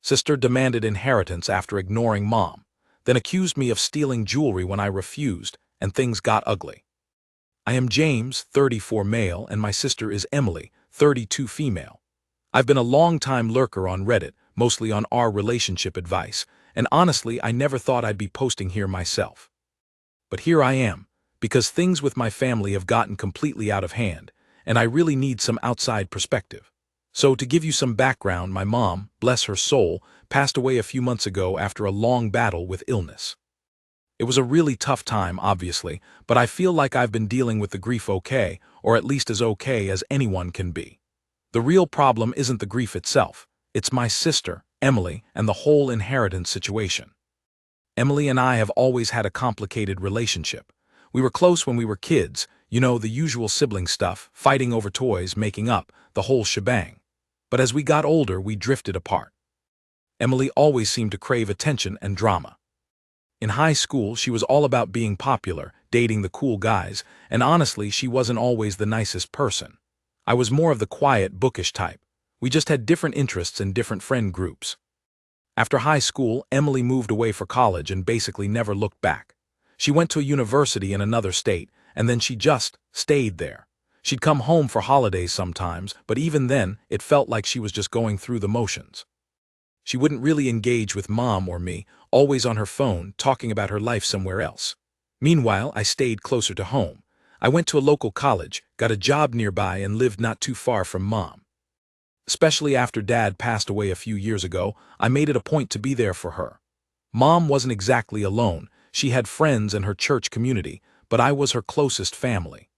Sister demanded inheritance after ignoring mom, then accused me of stealing jewelry when I refused, and things got ugly. I am James, 34 male, and my sister is Emily, 32 female. I've been a long-time lurker on Reddit, mostly on our relationship advice, and honestly, I never thought I'd be posting here myself. But here I am, because things with my family have gotten completely out of hand, and I really need some outside perspective. So to give you some background, my mom, bless her soul, passed away a few months ago after a long battle with illness. It was a really tough time, obviously, but I feel like I've been dealing with the grief okay, or at least as okay as anyone can be. The real problem isn't the grief itself, it's my sister, Emily, and the whole inheritance situation. Emily and I have always had a complicated relationship. We were close when we were kids, you know, the usual sibling stuff, fighting over toys, making up, the whole shebang. But as we got older, we drifted apart. Emily always seemed to crave attention and drama. In high school, she was all about being popular, dating the cool guys, and honestly, she wasn't always the nicest person. I was more of the quiet, bookish type. We just had different interests and different friend groups. After high school, Emily moved away for college and basically never looked back. She went to a university in another state, and then she just stayed there. She'd come home for holidays sometimes, but even then, it felt like she was just going through the motions. She wouldn't really engage with mom or me, always on her phone, talking about her life somewhere else. Meanwhile, I stayed closer to home. I went to a local college, got a job nearby, and lived not too far from mom. Especially after Dad passed away a few years ago, I made it a point to be there for her. Mom wasn't exactly alone. She had friends and her church community, but I was her closest family.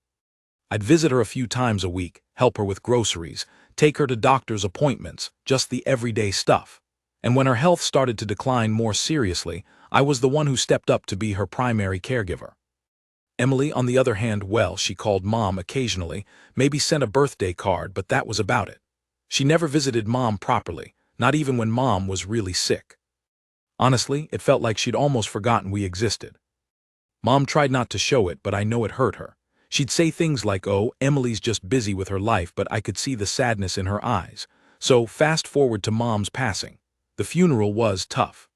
I'd visit her a few times a week, help her with groceries, take her to doctor's appointments, just the everyday stuff. And when her health started to decline more seriously, I was the one who stepped up to be her primary caregiver. Emily, on the other hand, well, she called mom occasionally, maybe sent a birthday card, but that was about it. She never visited mom properly, not even when mom was really sick. Honestly, it felt like she'd almost forgotten we existed. Mom tried not to show it, but I know it hurt her. She'd say things like, "Oh, Emily's just busy with her life," but I could see the sadness in her eyes. So fast forward to mom's passing. The funeral was tough.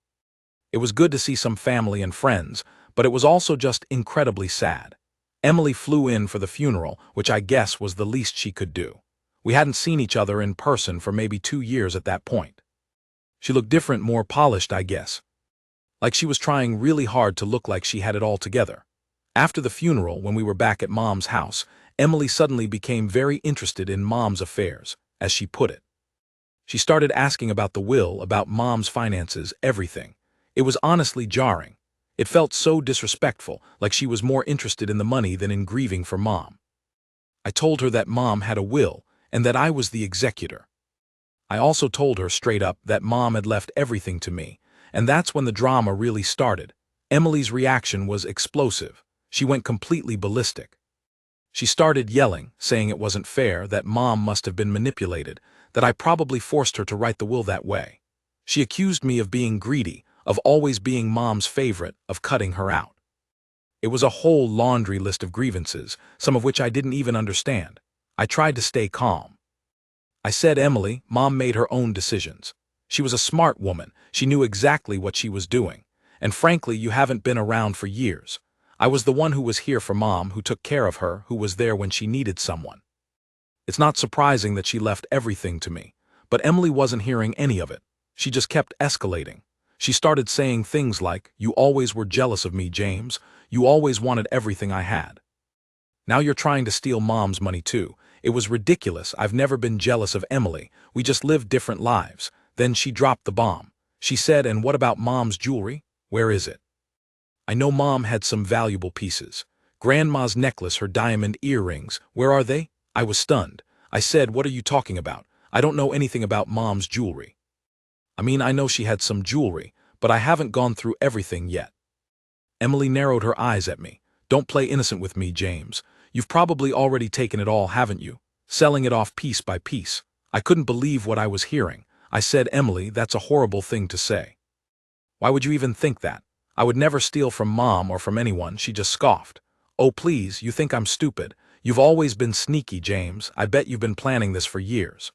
It was good to see some family and friends, but it was also just incredibly sad. Emily flew in for the funeral, which I guess was the least she could do. We hadn't seen each other in person for maybe 2 years at that point. She looked different, more polished, I guess. Like she was trying really hard to look like she had it all together. After the funeral, when we were back at mom's house, Emily suddenly became very interested in mom's affairs, as she put it. She started asking about the will, about mom's finances, everything. It was honestly jarring. It felt so disrespectful, like she was more interested in the money than in grieving for mom. I told her that mom had a will, and that I was the executor. I also told her straight up that mom had left everything to me, and that's when the drama really started. Emily's reaction was explosive. She went completely ballistic. She started yelling, saying it wasn't fair, that mom must have been manipulated, that I probably forced her to write the will that way. She accused me of being greedy, of always being mom's favorite, of cutting her out. It was a whole laundry list of grievances, some of which I didn't even understand. I tried to stay calm. I said, "Emily, mom made her own decisions. She was a smart woman. She knew exactly what she was doing. And frankly, you haven't been around for years. I was the one who was here for mom, who took care of her, who was there when she needed someone." It's not surprising that she left everything to me, but Emily wasn't hearing any of it. She just kept escalating. She started saying things like, "You always were jealous of me, James. You always wanted everything I had. Now you're trying to steal mom's money too." It was ridiculous. I've never been jealous of Emily. We just lived different lives. Then she dropped the bomb. She said, "And what about mom's jewelry? Where is it? I know mom had some valuable pieces. Grandma's necklace, her diamond earrings. Where are they?" I was stunned. I said, "What are you talking about? I don't know anything about mom's jewelry." I mean, I know she had some jewelry, but I haven't gone through everything yet. Emily narrowed her eyes at me. "Don't play innocent with me, James. You've probably already taken it all, haven't you? Selling it off piece by piece." I couldn't believe what I was hearing. I said, "Emily, that's a horrible thing to say. Why would you even think that? I would never steal from mom or from anyone." She just scoffed. "Oh, please, you think I'm stupid. You've always been sneaky, James. I bet you've been planning this for years."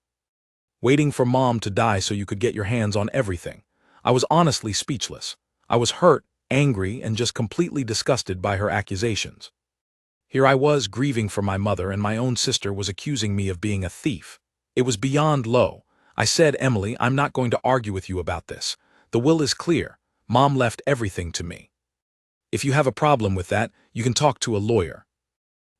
waiting for Mom to die so you could get your hands on everything. I was honestly speechless. I was hurt, angry, and just completely disgusted by her accusations. Here I was grieving for my mother, and my own sister was accusing me of being a thief. It was beyond low. I said, "Emily, I'm not going to argue with you about this. The will is clear. Mom left everything to me. If you have a problem with that, you can talk to a lawyer.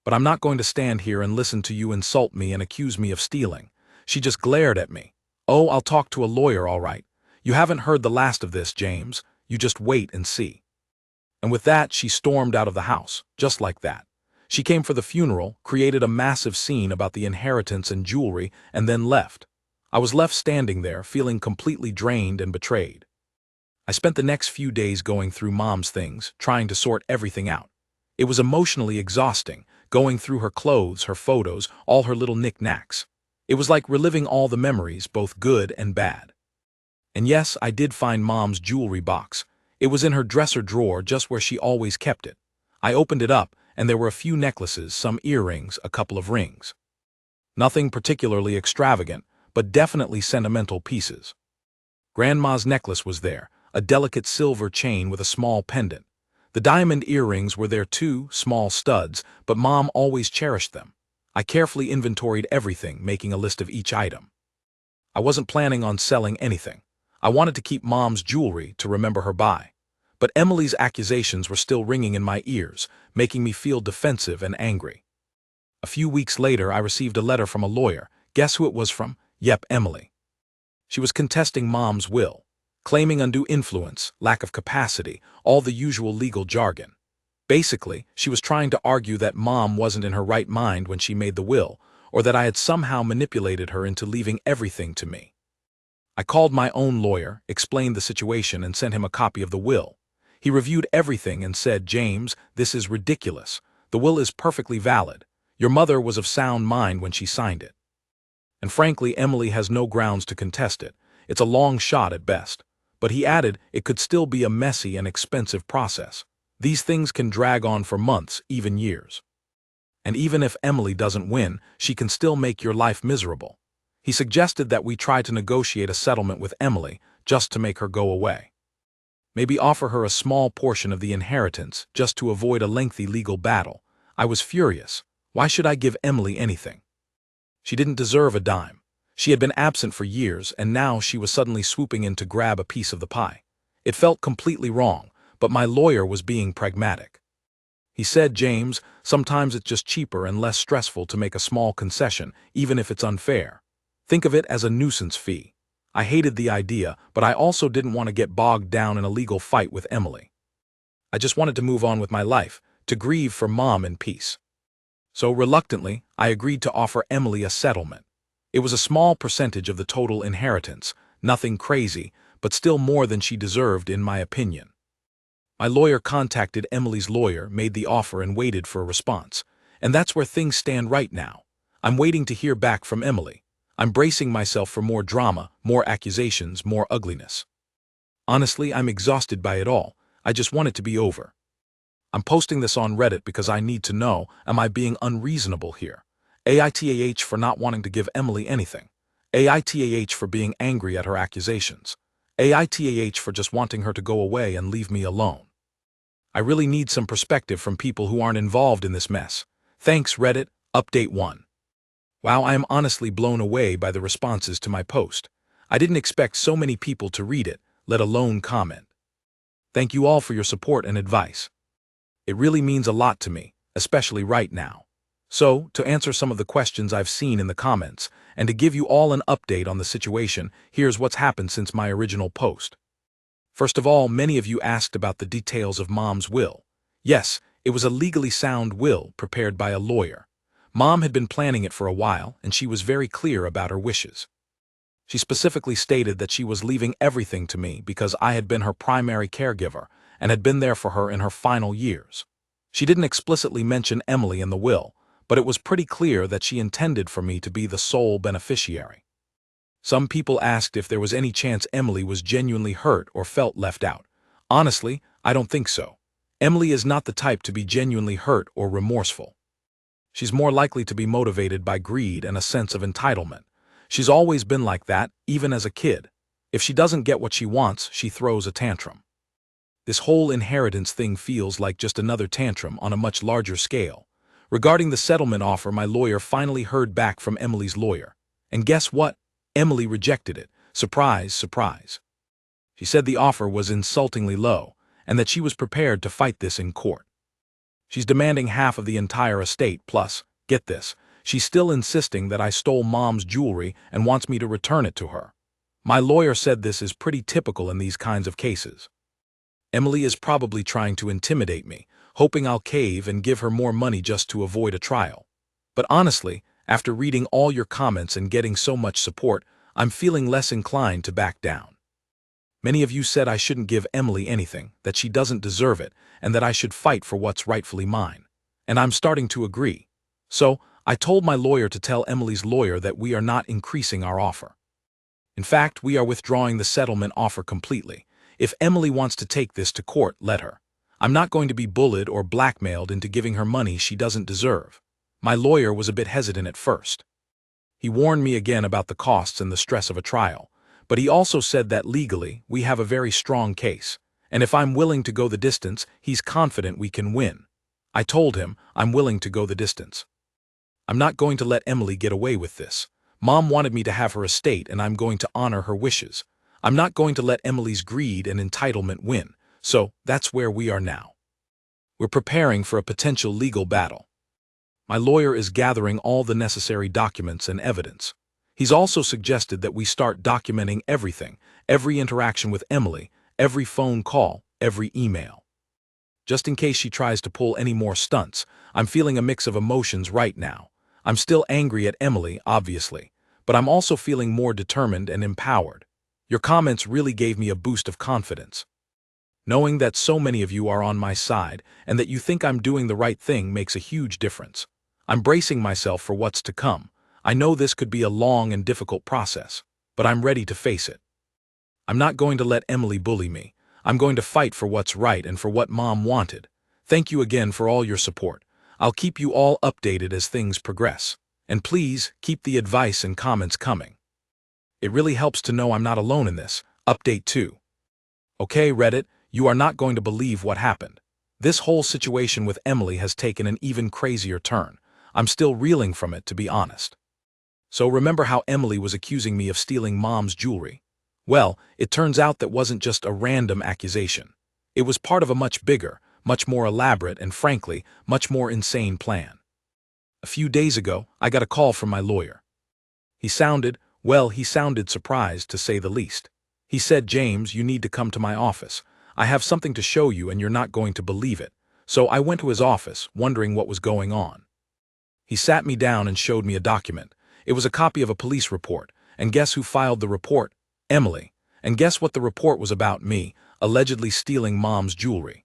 But I'm not going to stand here and listen to you insult me and accuse me of stealing." She just glared at me. "Oh, I'll talk to a lawyer, all right. You haven't heard the last of this, James. You just wait and see." And with that, she stormed out of the house, just like that. She came for the funeral, created a massive scene about the inheritance and jewelry, and then left. I was left standing there, feeling completely drained and betrayed. I spent the next few days going through Mom's things, trying to sort everything out. It was emotionally exhausting, going through her clothes, her photos, all her little knickknacks. It was like reliving all the memories, both good and bad. And yes, I did find Mom's jewelry box. It was in her dresser drawer, just where she always kept it. I opened it up, and there were a few necklaces, some earrings, a couple of rings. Nothing particularly extravagant, but definitely sentimental pieces. Grandma's necklace was there, a delicate silver chain with a small pendant. The diamond earrings were there too, small studs, but Mom always cherished them. I carefully inventoried everything, making a list of each item. I wasn't planning on selling anything. I wanted to keep Mom's jewelry to remember her by. But Emily's accusations were still ringing in my ears, making me feel defensive and angry. A few weeks later, I received a letter from a lawyer. Guess who it was from? Yep, Emily. She was contesting Mom's will, claiming undue influence, lack of capacity, all the usual legal jargon. Basically, she was trying to argue that Mom wasn't in her right mind when she made the will, or that I had somehow manipulated her into leaving everything to me. I called my own lawyer, explained the situation, and sent him a copy of the will. He reviewed everything and said, "James, this is ridiculous. The will is perfectly valid. Your mother was of sound mind when she signed it. And frankly, Emily has no grounds to contest it. It's a long shot at best." But he added, it could still be a messy and expensive process. These things can drag on for months, even years. And even if Emily doesn't win, she can still make your life miserable. He suggested that we try to negotiate a settlement with Emily, just to make her go away. Maybe offer her a small portion of the inheritance, just to avoid a lengthy legal battle. I was furious. Why should I give Emily anything? She didn't deserve a dime. She had been absent for years, and now she was suddenly swooping in to grab a piece of the pie. It felt completely wrong, but my lawyer was being pragmatic. He said, "James, sometimes it's just cheaper and less stressful to make a small concession, even if it's unfair. Think of it as a nuisance fee." I hated the idea, but I also didn't want to get bogged down in a legal fight with Emily. I just wanted to move on with my life, to grieve for Mom in peace. So reluctantly, I agreed to offer Emily a settlement. It was a small percentage of the total inheritance, nothing crazy, but still more than she deserved in my opinion. My lawyer contacted Emily's lawyer, made the offer, and waited for a response. And that's where things stand right now. I'm waiting to hear back from Emily. I'm bracing myself for more drama, more accusations, more ugliness. Honestly, I'm exhausted by it all. I just want it to be over. I'm posting this on Reddit because I need to know, am I being unreasonable here? AITAH for not wanting to give Emily anything. AITAH for being angry at her accusations. AITAH for just wanting her to go away and leave me alone. I really need some perspective from people who aren't involved in this mess. Thanks, Reddit. Update 1. Wow, I am honestly blown away by the responses to my post. I didn't expect so many people to read it, let alone comment. Thank you all for your support and advice. It really means a lot to me, especially right now. So, to answer some of the questions I've seen in the comments, and to give you all an update on the situation, here's what's happened since my original post. First of all, many of you asked about the details of Mom's will. Yes, it was a legally sound will prepared by a lawyer. Mom had been planning it for a while, and she was very clear about her wishes. She specifically stated that she was leaving everything to me because I had been her primary caregiver and had been there for her in her final years. She didn't explicitly mention Emily in the will, but it was pretty clear that she intended for me to be the sole beneficiary. Some people asked if there was any chance Emily was genuinely hurt or felt left out. Honestly, I don't think so. Emily is not the type to be genuinely hurt or remorseful. She's more likely to be motivated by greed and a sense of entitlement. She's always been like that, even as a kid. If she doesn't get what she wants, she throws a tantrum. This whole inheritance thing feels like just another tantrum on a much larger scale. Regarding the settlement offer, my lawyer finally heard back from Emily's lawyer. And guess what? Emily rejected it. Surprise, surprise. She said the offer was insultingly low, and that she was prepared to fight this in court. She's demanding half of the entire estate, plus, get this, she's still insisting that I stole Mom's jewelry and wants me to return it to her. My lawyer said this is pretty typical in these kinds of cases. Emily is probably trying to intimidate me, hoping I'll cave and give her more money just to avoid a trial. But honestly, after reading all your comments and getting so much support, I'm feeling less inclined to back down. Many of you said I shouldn't give Emily anything, that she doesn't deserve it, and that I should fight for what's rightfully mine. And I'm starting to agree. So, I told my lawyer to tell Emily's lawyer that we are not increasing our offer. In fact, we are withdrawing the settlement offer completely. If Emily wants to take this to court, let her. I'm not going to be bullied or blackmailed into giving her money she doesn't deserve. My lawyer was a bit hesitant at first. He warned me again about the costs and the stress of a trial, but he also said that legally, we have a very strong case, and if I'm willing to go the distance, he's confident we can win. I told him I'm willing to go the distance. I'm not going to let Emily get away with this. Mom wanted me to have her estate, and I'm going to honor her wishes. I'm not going to let Emily's greed and entitlement win, so that's where we are now. We're preparing for a potential legal battle. My lawyer is gathering all the necessary documents and evidence. He's also suggested that we start documenting everything, every interaction with Emily, every phone call, every email. Just in case she tries to pull any more stunts, I'm feeling a mix of emotions right now. I'm still angry at Emily, obviously, but I'm also feeling more determined and empowered. Your comments really gave me a boost of confidence. Knowing that so many of you are on my side and that you think I'm doing the right thing makes a huge difference. I'm bracing myself for what's to come. I know this could be a long and difficult process, but I'm ready to face it. I'm not going to let Emily bully me. I'm going to fight for what's right and for what Mom wanted. Thank you again for all your support. I'll keep you all updated as things progress. And please, keep the advice and comments coming. It really helps to know I'm not alone in this. Update 2. Okay, Reddit, you are not going to believe what happened. This whole situation with Emily has taken an even crazier turn. I'm still reeling from it, to be honest. So remember how Emily was accusing me of stealing Mom's jewelry? Well, it turns out that wasn't just a random accusation. It was part of a much bigger, much more elaborate, and frankly, much more insane plan. A few days ago, I got a call from my lawyer. He sounded surprised, to say the least. He said, "James, you need to come to my office. I have something to show you and you're not going to believe it." So I went to his office, wondering what was going on. He sat me down and showed me a document. It was a copy of a police report, and guess who filed the report? Emily. And guess what the report was about? Me, allegedly stealing Mom's jewelry.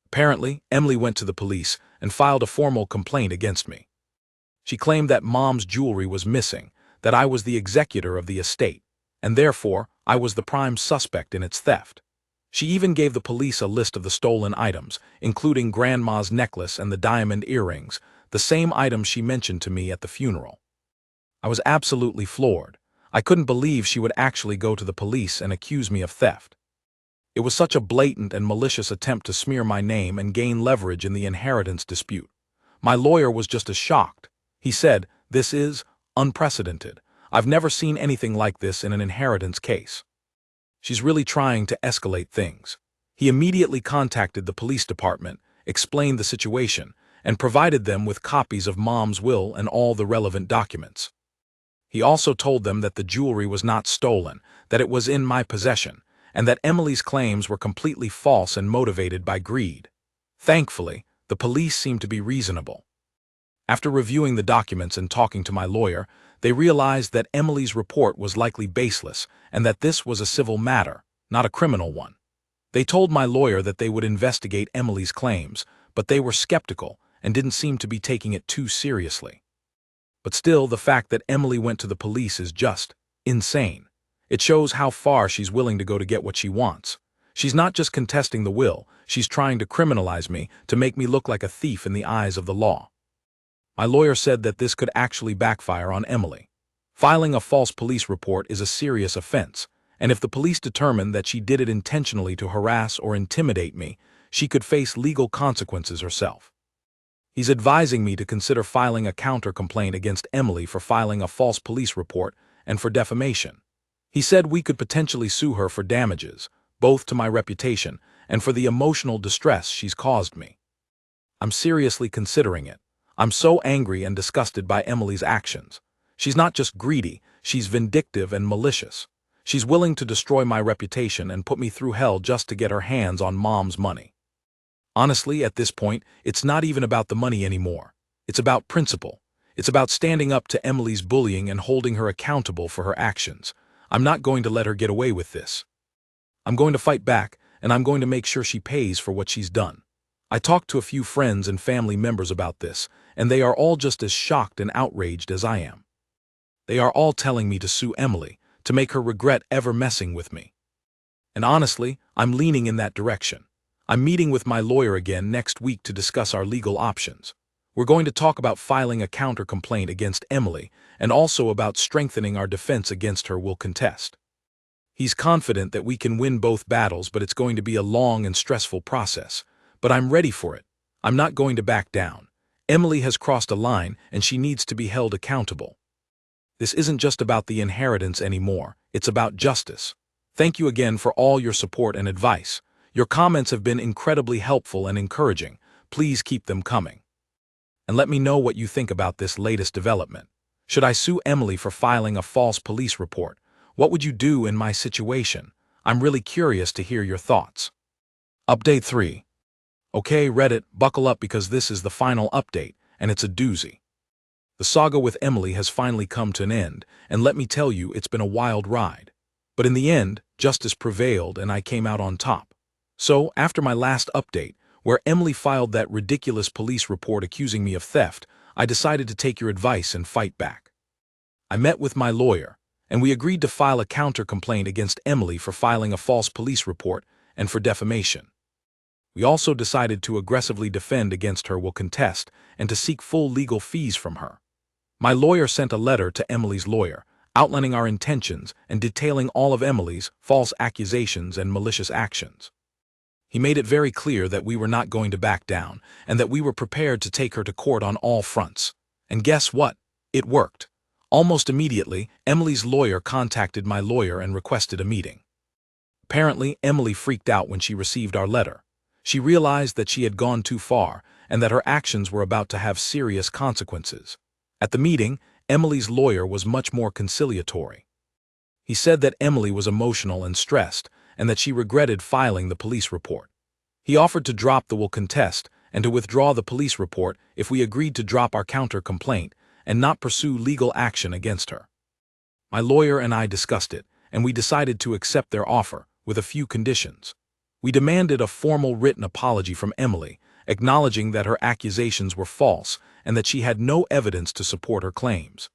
Apparently, Emily went to the police and filed a formal complaint against me. She claimed that Mom's jewelry was missing, that I was the executor of the estate, and therefore, I was the prime suspect in its theft. She even gave the police a list of the stolen items, including Grandma's necklace and the diamond earrings, the same items she mentioned to me at the funeral. I was absolutely floored. I couldn't believe she would actually go to the police and accuse me of theft. It was such a blatant and malicious attempt to smear my name and gain leverage in the inheritance dispute. My lawyer was just as shocked. He said, "This is unprecedented. I've never seen anything like this in an inheritance case. She's really trying to escalate things." He immediately contacted the police department, explained the situation, and provided them with copies of Mom's will and all the relevant documents. He also told them that the jewelry was not stolen, that it was in my possession, and that Emily's claims were completely false and motivated by greed. Thankfully, the police seemed to be reasonable. After reviewing the documents and talking to my lawyer, they realized that Emily's report was likely baseless and that this was a civil matter, not a criminal one. They told my lawyer that they would investigate Emily's claims, but they were skeptical and didn't seem to be taking it too seriously. But still, the fact that Emily went to the police is just insane. It shows how far she's willing to go to get what she wants. She's not just contesting the will, she's trying to criminalize me to make me look like a thief in the eyes of the law. My lawyer said that this could actually backfire on Emily. Filing a false police report is a serious offense, and if the police determine that she did it intentionally to harass or intimidate me, she could face legal consequences herself. He's advising me to consider filing a counter-complaint against Emily for filing a false police report and for defamation. He said we could potentially sue her for damages, both to my reputation and for the emotional distress she's caused me. I'm seriously considering it. I'm so angry and disgusted by Emily's actions. She's not just greedy, she's vindictive and malicious. She's willing to destroy my reputation and put me through hell just to get her hands on Mom's money. Honestly, at this point, it's not even about the money anymore. It's about principle. It's about standing up to Emily's bullying and holding her accountable for her actions. I'm not going to let her get away with this. I'm going to fight back, and I'm going to make sure she pays for what she's done. I talked to a few friends and family members about this, and they are all just as shocked and outraged as I am. They are all telling me to sue Emily, to make her regret ever messing with me. And honestly, I'm leaning in that direction. I'm meeting with my lawyer again next week to discuss our legal options. We're going to talk about filing a counter-complaint against Emily and also about strengthening our defense against her will contest. He's confident that we can win both battles, but it's going to be a long and stressful process. But I'm ready for it. I'm not going to back down. Emily has crossed a line and she needs to be held accountable. This isn't just about the inheritance anymore, it's about justice. Thank you again for all your support and advice. Your comments have been incredibly helpful and encouraging. Please keep them coming. And let me know what you think about this latest development. Should I sue Emily for filing a false police report? What would you do in my situation? I'm really curious to hear your thoughts. Update 3. Okay, Reddit, buckle up because this is the final update, and it's a doozy. The saga with Emily has finally come to an end, and let me tell you, it's been a wild ride. But in the end, justice prevailed and I came out on top. So, after my last update, where Emily filed that ridiculous police report accusing me of theft, I decided to take your advice and fight back. I met with my lawyer, and we agreed to file a counter-complaint against Emily for filing a false police report and for defamation. We also decided to aggressively defend against her will contest and to seek full legal fees from her. My lawyer sent a letter to Emily's lawyer, outlining our intentions and detailing all of Emily's false accusations and malicious actions. He made it very clear that we were not going to back down and that we were prepared to take her to court on all fronts. And guess what? It worked. Almost immediately, Emily's lawyer contacted my lawyer and requested a meeting. Apparently, Emily freaked out when she received our letter. She realized that she had gone too far and that her actions were about to have serious consequences. At the meeting, Emily's lawyer was much more conciliatory. He said that Emily was emotional and stressed and that she regretted filing the police report. He offered to drop the will contest and to withdraw the police report if we agreed to drop our counter-complaint and not pursue legal action against her. My lawyer and I discussed it, and we decided to accept their offer with a few conditions. We demanded a formal written apology from Emily, acknowledging that her accusations were false and that she had no evidence to support her claims.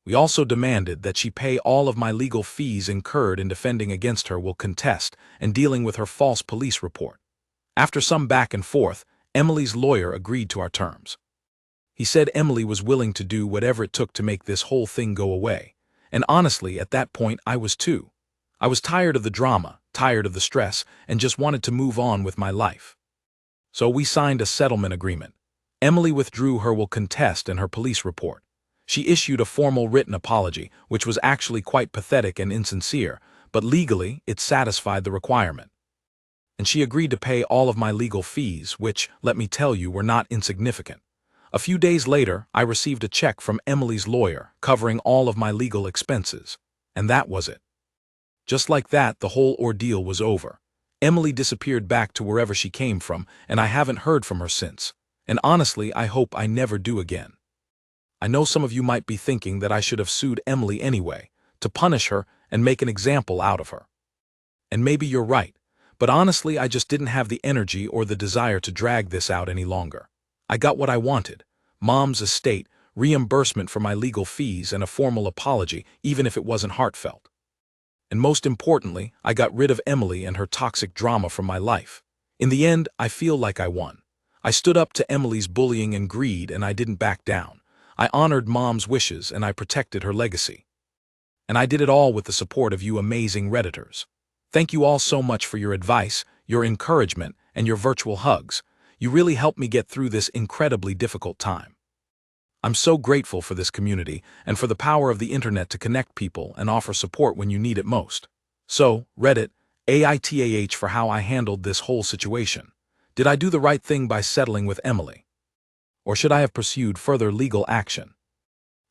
We also demanded that she pay all of my legal fees incurred in defending against her will contest and dealing with her false police report. After some back and forth, Emily's lawyer agreed to our terms. He said Emily was willing to do whatever it took to make this whole thing go away, and honestly, at that point, I was too. I was tired of the drama, tired of the stress, and just wanted to move on with my life. So we signed a settlement agreement. Emily withdrew her will contest and her police report. She issued a formal written apology, which was actually quite pathetic and insincere, but legally it satisfied the requirement. And she agreed to pay all of my legal fees, which, let me tell you, were not insignificant. A few days later, I received a check from Emily's lawyer covering all of my legal expenses. And that was it. Just like that, the whole ordeal was over. Emily disappeared back to wherever she came from, and I haven't heard from her since. And honestly, I hope I never do again. I know some of you might be thinking that I should have sued Emily anyway, to punish her and make an example out of her. And maybe you're right, but honestly, I just didn't have the energy or the desire to drag this out any longer. I got what I wanted: Mom's estate, reimbursement for my legal fees, and a formal apology, even if it wasn't heartfelt. And most importantly, I got rid of Emily and her toxic drama from my life. In the end, I feel like I won. I stood up to Emily's bullying and greed, and I didn't back down. I honored Mom's wishes and I protected her legacy. And I did it all with the support of you amazing Redditors. Thank you all so much for your advice, your encouragement, and your virtual hugs. You really helped me get through this incredibly difficult time. I'm so grateful for this community and for the power of the internet to connect people and offer support when you need it most. So, Reddit, AITAH for how I handled this whole situation. Did I do the right thing by settling with Emily? Or should I have pursued further legal action?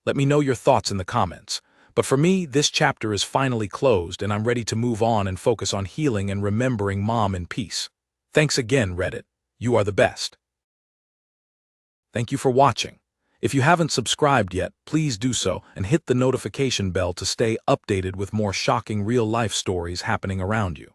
Let me know your thoughts in the comments. But for me, this chapter is finally closed and I'm ready to move on and focus on healing and remembering Mom in peace. Thanks again, Reddit. You are the best. Thank you for watching. If you haven't subscribed yet, please do so and hit the notification bell to stay updated with more shocking real-life stories happening around you.